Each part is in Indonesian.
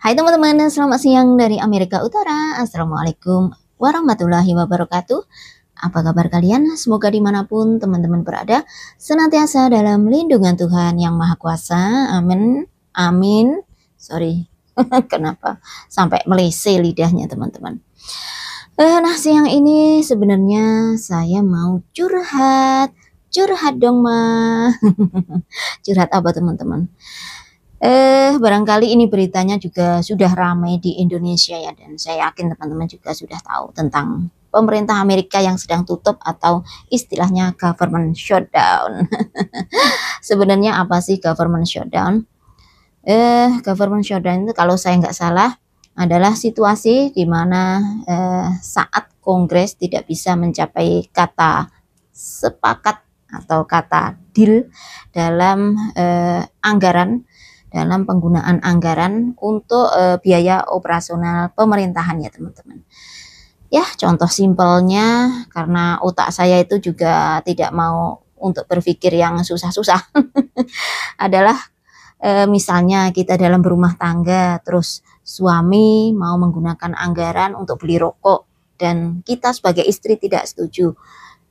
Hai teman-teman, selamat siang dari Amerika Utara. Assalamualaikum warahmatullahi wabarakatuh. Apa kabar kalian? Semoga dimanapun teman-teman berada, senantiasa dalam lindungan Tuhan Yang Maha Kuasa. Amin. Amin. Sorry, kenapa sampai melese lidahnya teman-teman. Nah, siang ini sebenarnya saya mau curhat. Curhat dong, Ma. Curhat apa teman-teman? Barangkali ini beritanya juga sudah ramai di Indonesia ya, dan saya yakin teman-teman juga sudah tahu tentang pemerintah Amerika yang sedang tutup atau istilahnya government shutdown. Sebenarnya apa sih government shutdown? Government shutdown itu kalau saya nggak salah adalah situasi di mana saat Kongres tidak bisa mencapai kata sepakat atau kata deal dalam anggaran, dalam penggunaan anggaran untuk biaya operasional pemerintahan ya teman-teman. Ya, contoh simpelnya, karena otak saya itu juga tidak mau untuk berpikir yang susah-susah, adalah misalnya kita dalam berumah tangga, terus suami mau menggunakan anggaran untuk beli rokok, dan kita sebagai istri tidak setuju.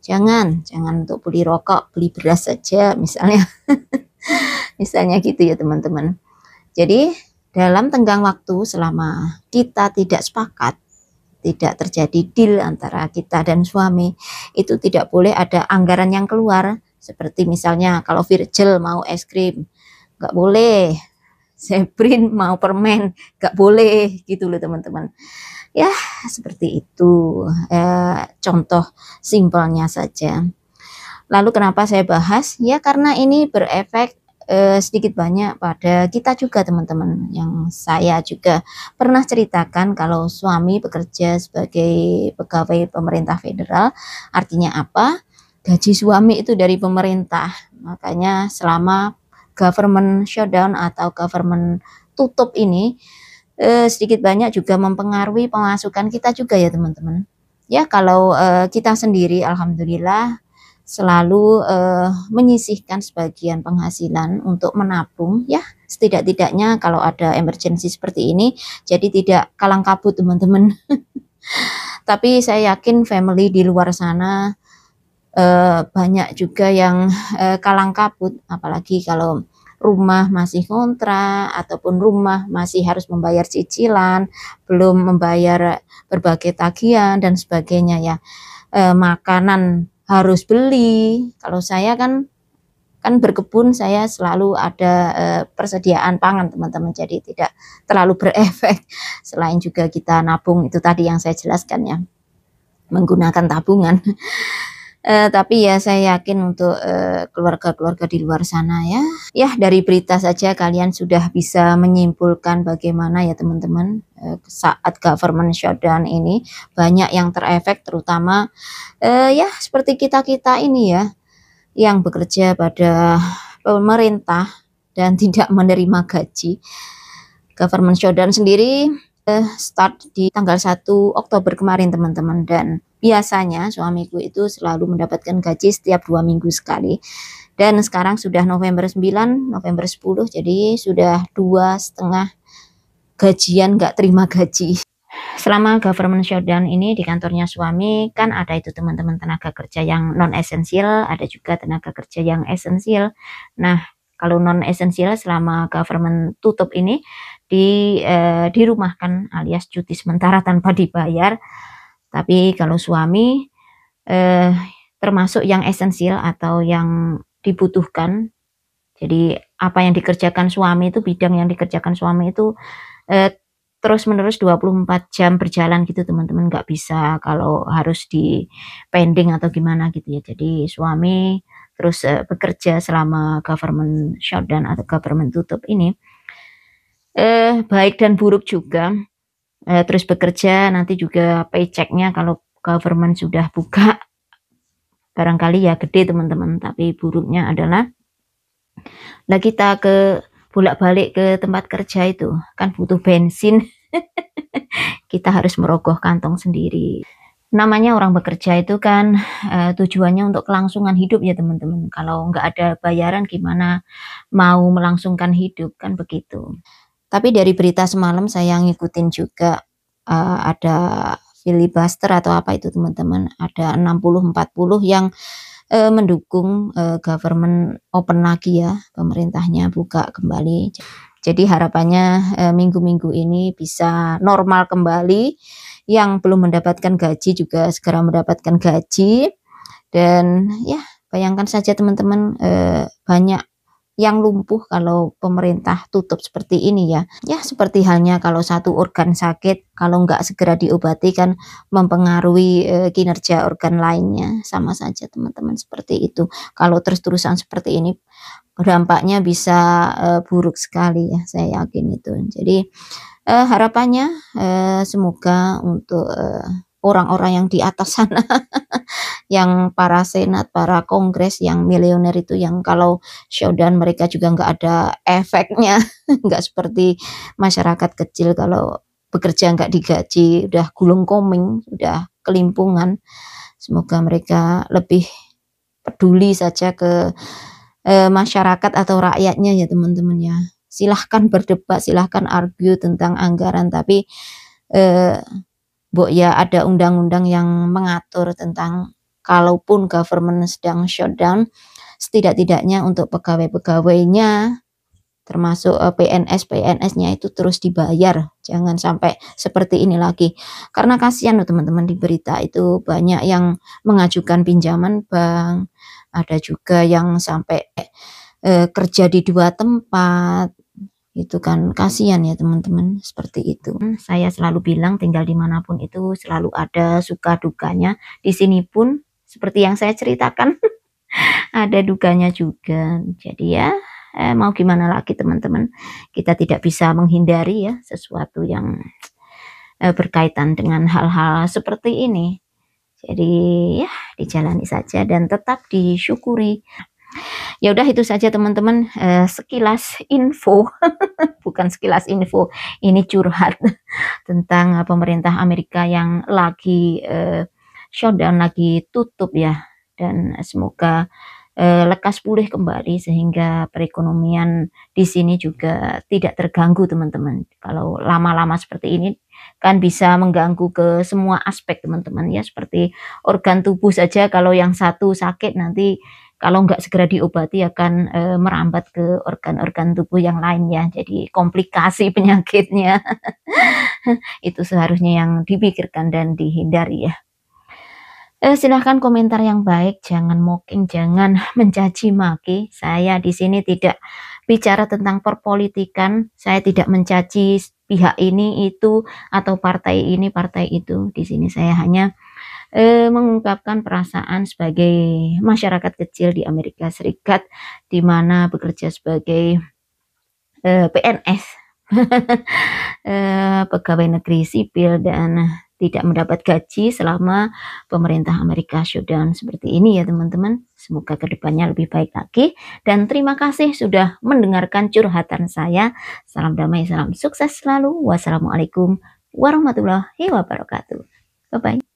Jangan untuk beli rokok, beli beras saja misalnya. Misalnya gitu ya teman-teman. Jadi dalam tenggang waktu selama kita tidak sepakat, tidak terjadi deal antara kita dan suami, itu tidak boleh ada anggaran yang keluar. Seperti misalnya kalau Virgil mau es krim, nggak boleh. Zebrin mau permen, nggak boleh gitu loh teman-teman. Ya seperti itu, contoh simpelnya saja. Lalu kenapa saya bahas? Ya karena ini berefek sedikit banyak pada kita juga teman-teman. Yang saya juga pernah ceritakan kalau suami bekerja sebagai pegawai pemerintah federal. Artinya apa? Gaji suami itu dari pemerintah. Makanya selama government shutdown atau government tutup ini sedikit banyak juga mempengaruhi pemasukan kita juga ya teman-teman. Ya kalau kita sendiri alhamdulillah selalu menyisihkan sebagian penghasilan untuk menabung ya, setidak-tidaknya kalau ada emergency seperti ini jadi tidak kalang kabut teman-teman. Tapi saya yakin family di luar sana banyak juga yang kalang kabut, apalagi kalau rumah masih kontrak ataupun rumah masih harus membayar cicilan, belum membayar berbagai tagihan dan sebagainya ya. Makanan harus beli. Kalau saya kan berkebun, saya selalu ada persediaan pangan teman-teman, jadi tidak terlalu berefek. Selain juga kita nabung, itu tadi yang saya jelaskan ya, menggunakan tabungan. Tapi ya saya yakin untuk keluarga-keluarga di luar sana ya dari berita saja kalian sudah bisa menyimpulkan bagaimana ya teman-teman, saat government shutdown ini banyak yang terefek, terutama ya seperti kita-kita ini ya, yang bekerja pada pemerintah dan tidak menerima gaji. Government shutdown sendiri start di tanggal 1 Oktober kemarin teman-teman, dan biasanya suamiku itu selalu mendapatkan gaji setiap 2 minggu sekali, dan sekarang sudah November 9, November 10, jadi sudah 2,5 gajian nggak terima gaji. Selama government shutdown ini di kantornya suami kan ada itu teman-teman, tenaga kerja yang non esensial, ada juga tenaga kerja yang esensial. Nah kalau non esensial selama government tutup ini dirumahkan alias cuti sementara tanpa dibayar. Tapi kalau suami termasuk yang esensial atau yang dibutuhkan, jadi apa yang dikerjakan suami itu, bidang yang dikerjakan suami itu terus menerus 24 jam berjalan gitu teman-teman, nggak bisa kalau harus di pending atau gimana gitu ya. Jadi suami terus bekerja selama government shutdown atau government tutup ini, baik dan buruk juga. Terus bekerja nanti juga paychecknya kalau government sudah buka barangkali ya gede teman-teman, tapi buruknya adalah lah kita bolak-balik ke tempat kerja itu kan butuh bensin. Kita harus merogoh kantong sendiri. Namanya orang bekerja itu kan tujuannya untuk kelangsungan hidup ya teman-teman. Kalau nggak ada bayaran gimana mau melangsungkan hidup kan begitu. Tapi dari berita semalam saya ngikutin juga, ada filibuster atau apa itu teman-teman, ada 60-40 yang mendukung government open lagi ya, pemerintahnya buka kembali. Jadi harapannya minggu-minggu ini bisa normal kembali, yang belum mendapatkan gaji juga segera mendapatkan gaji, dan ya bayangkan saja teman-teman, banyak yang lumpuh kalau pemerintah tutup seperti ini ya. Ya seperti halnya kalau satu organ sakit, kalau nggak segera diobati kan mempengaruhi kinerja organ lainnya, sama saja teman-teman seperti itu. Kalau terus-terusan seperti ini dampaknya bisa buruk sekali ya, saya yakin itu. Jadi harapannya semoga untuk orang-orang yang di atas sana, yang para senat, para kongres, yang miliuner itu, yang kalau showdown mereka juga nggak ada efeknya, nggak seperti masyarakat kecil kalau bekerja nggak digaji, udah gulung koming, udah kelimpungan. Semoga mereka lebih peduli saja ke masyarakat atau rakyatnya ya teman-teman ya. Silahkan berdebat, silahkan argue tentang anggaran, tapi Mbok ya ada undang-undang yang mengatur tentang kalaupun government sedang shutdown, setidak-tidaknya untuk pegawai-pegawainya termasuk PNS-PNS-nya itu terus dibayar. Jangan sampai seperti ini lagi. Karena kasihan loh teman-teman, di berita itu banyak yang mengajukan pinjaman bank, ada juga yang sampai kerja di 2 tempat. Itu kan kasihan ya teman-teman, seperti itu. Saya selalu bilang tinggal dimanapun itu selalu ada suka dukanya. Di sini pun seperti yang saya ceritakan ada dukanya juga. Jadi ya mau gimana lagi teman-teman, kita tidak bisa menghindari ya sesuatu yang berkaitan dengan hal-hal seperti ini. Jadi ya dijalani saja dan tetap disyukuri. Ya udah itu saja teman-teman, sekilas info, bukan sekilas info, ini curhat tentang pemerintah Amerika yang lagi shutdown, lagi tutup ya, dan semoga lekas pulih kembali sehingga perekonomian di sini juga tidak terganggu teman-teman. Kalau lama-lama seperti ini kan bisa mengganggu ke semua aspek teman-teman ya, seperti organ tubuh saja, kalau yang satu sakit nanti kalau nggak segera diobati akan merambat ke organ-organ tubuh yang lainnya, jadi komplikasi penyakitnya. Itu seharusnya yang dipikirkan dan dihindari ya. Silahkan komentar yang baik, jangan mocking, jangan mencaci maki. Saya di sini tidak bicara tentang perpolitikan, saya tidak mencaci pihak ini itu atau partai ini partai itu. Di sini saya hanya mengungkapkan perasaan sebagai masyarakat kecil di Amerika Serikat, di mana bekerja sebagai PNS, pegawai negeri sipil, dan tidak mendapat gaji selama pemerintah Amerika shutdown seperti ini ya teman-teman. Semoga kedepannya lebih baik lagi, dan terima kasih sudah mendengarkan curhatan saya. Salam damai, salam sukses selalu. Wassalamualaikum warahmatullahi wabarakatuh. Bye-bye.